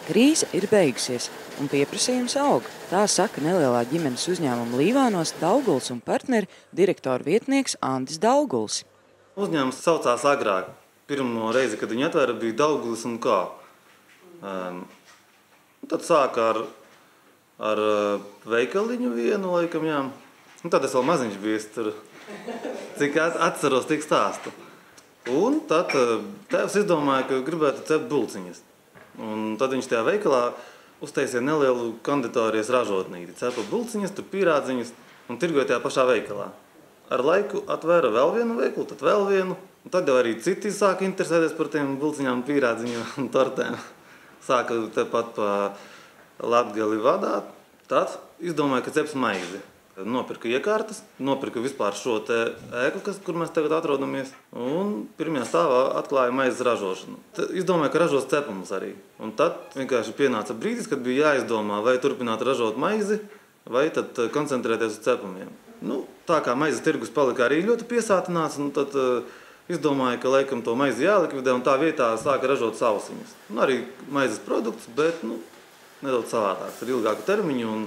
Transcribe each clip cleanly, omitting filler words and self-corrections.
Krīze ir beigusies, un pieprasījums aug. Tā saka nelielā ģimenes uzņēmuma Līvānos Dauguls un partneri direktora vietnieks Andis Dauguls. Uzņēmums saucās agrāk. Pirmo reizi, kad viņi atvēra, bija Daugulis un kā. Tad sāka ar veikaliņu vienu, laikam, jā. Un tad es vēl maziņš biju, tur, cik atceros, tik stāstu. Un tad tēvs izdomāja, ka gribētu cept bulciņas. Un tad viņš tajā veikalā uztaisīja nelielu konditorijas ražotnīti. Cepa bulciņas, tur pīrādziņas un tirgoja tajā pašā veikalā. Ar laiku atvēra vēl vienu veikalu, tad vēl vienu. Un tad jau arī citi sāka interesēties par tiem bulciņām, pīrādziņiem un tortēm. Sāka tepat pa Latgali vadāt. Tad izdomāja, ka ceps maizi. Nopirka iekārtas, nopirka vispār šo te ēku, kur mēs tagad atrodamies, un pirmajā stāvā atklāja maizes ražošanu. Tad izdomāja, ka ražos cepumus arī. Un tad vienkārši pienāca brīdis, kad bija jāizdomā, vai turpināt ražot maizi, vai tad koncentrēties uz cepumiem. Tā kā maizes tirgus palika arī ļoti piesātināts, un tad izdomāja, ka laikam to maizi jālikvidē, un tā vietā sāka ražot sausiņas. Arī maizes produkts, bet nedaudz savādāks, ar ilgāku termiņu.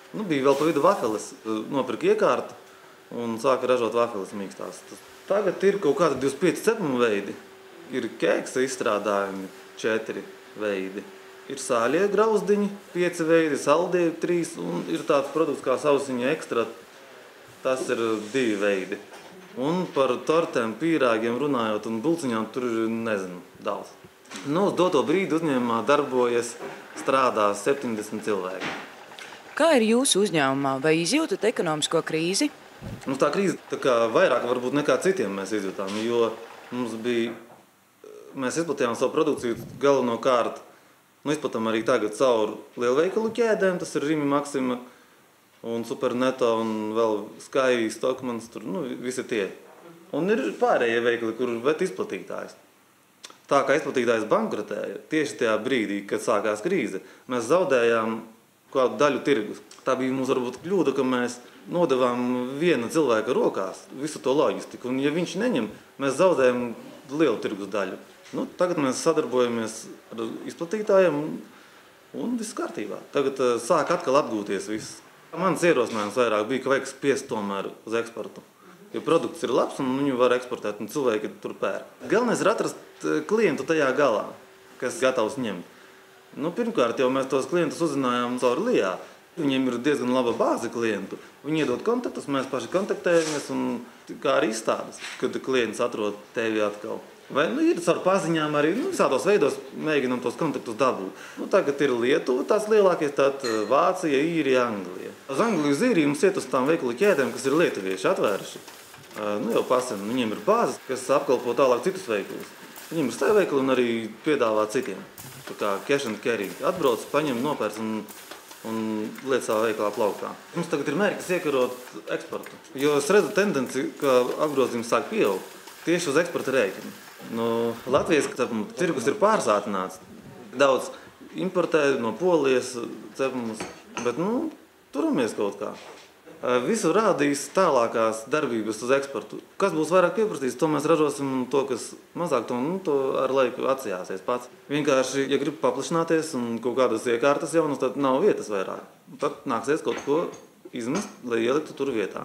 Bija vēl pa vidu vafeles, nopirka iekārtu un sāka ražot vafeles mīkstās. Tagad ir kaut kādi 25 cepumu veidi. Ir kēksa izstrādājumi 4 veidi. Ir sāļie grauzdiņi 5 veidi, saldie 3 un ir tāds produkts kā sausiņa ekstra. Tas ir 2 veidi. Un par tortēm, pīrāgiem runājot un bulciņām tur ir, nezinu, daudz. Uz doto brīdi uzņēmumā darbojas, strādā 70 cilvēki. Kā ir jūsu uzņēmumā? Vai izjūtat ekonomisko krīzi? Tā krīze vairāk varbūt nekā citiem mēs izjūtām, jo mēs izplatījām savu produkciju galvenokārt, izplatām arī tagad caur lielveikalu ķēdēm, tas ir Rimi, Maxima un Superneto un vēl Sky, Stockmans, tur visi tie. Un ir pārējie veikali, bet izplatītājs. Tā kā izplatītājs bankrotēja, tieši tajā brīdī, kad sākās krīze, mēs zaudējām kādu daļu tirgus. Tā bija mums varbūt kļūda, ka mēs nodevām viena cilvēka rokās visu to loģistiku. Un ja viņš neņem, mēs zaudējam lielu tirgus daļu. Tagad mēs sadarbojamies ar izplatītājiem un viss kārtībā. Tagad sāk atkal atgūties viss. Mans ierosinājums vairāk bija, ka vajag spiest tomēr uz eksportu. Jo produkts ir labs un viņu var eksportēt un cilvēki tur pērk. Galvenais ir atrast klientu tajā galā, kas gatavs ņemt. Pirmkārt, jau mēs tos klientus uzzinājām caur Lijā. Viņiem ir diezgan laba bāze klientu. Viņi iedod kontaktus, mēs paši kontaktējamies un kā arī izstādes, kad klients atrod tevi atkal. Vai ir caur paziņām arī, visādos veidos mēģinām tos kontaktus dabūt. Tagad ir Lietuva, tās lielākie, tad Vācija, Īrija, Anglija. Uz Angliju, uz Īriju mums iet uz tām veikalu ķēdēm, kas ir lietuvieši atvēruši. Jau pasen, viņiem ir bāzes, kas apkalpo tālāk citus veikalus. Viņiem ir savi veikali un arī piedāvā citiem. Tā kā cash and carry. Atbrauc, paņem, nopērc un liet savā veikalā plaukā. Mums tagad ir mērķis iekarot eksportu. Jo es redzu tendenci, ka apgrozījums sāk pieaugt tieši uz eksporta rēķinu. Latvijas tirgus ir pārsātināts. Daudz importē no Polijas cepumus, bet turamies kaut kā. Visu rādīs tālākās darbības uz eksportu. Kas būs vairāk pieprasīts, to mēs ražosim, un to, kas mazāk, to ar laiku atsijāsies pats. Vienkārši, ja grib paplašināties un kaut kādas iekārtas jaunas, tad nav vietas vairāk. Tad nāksies kaut ko izmest, lai ieliktu tur vietā.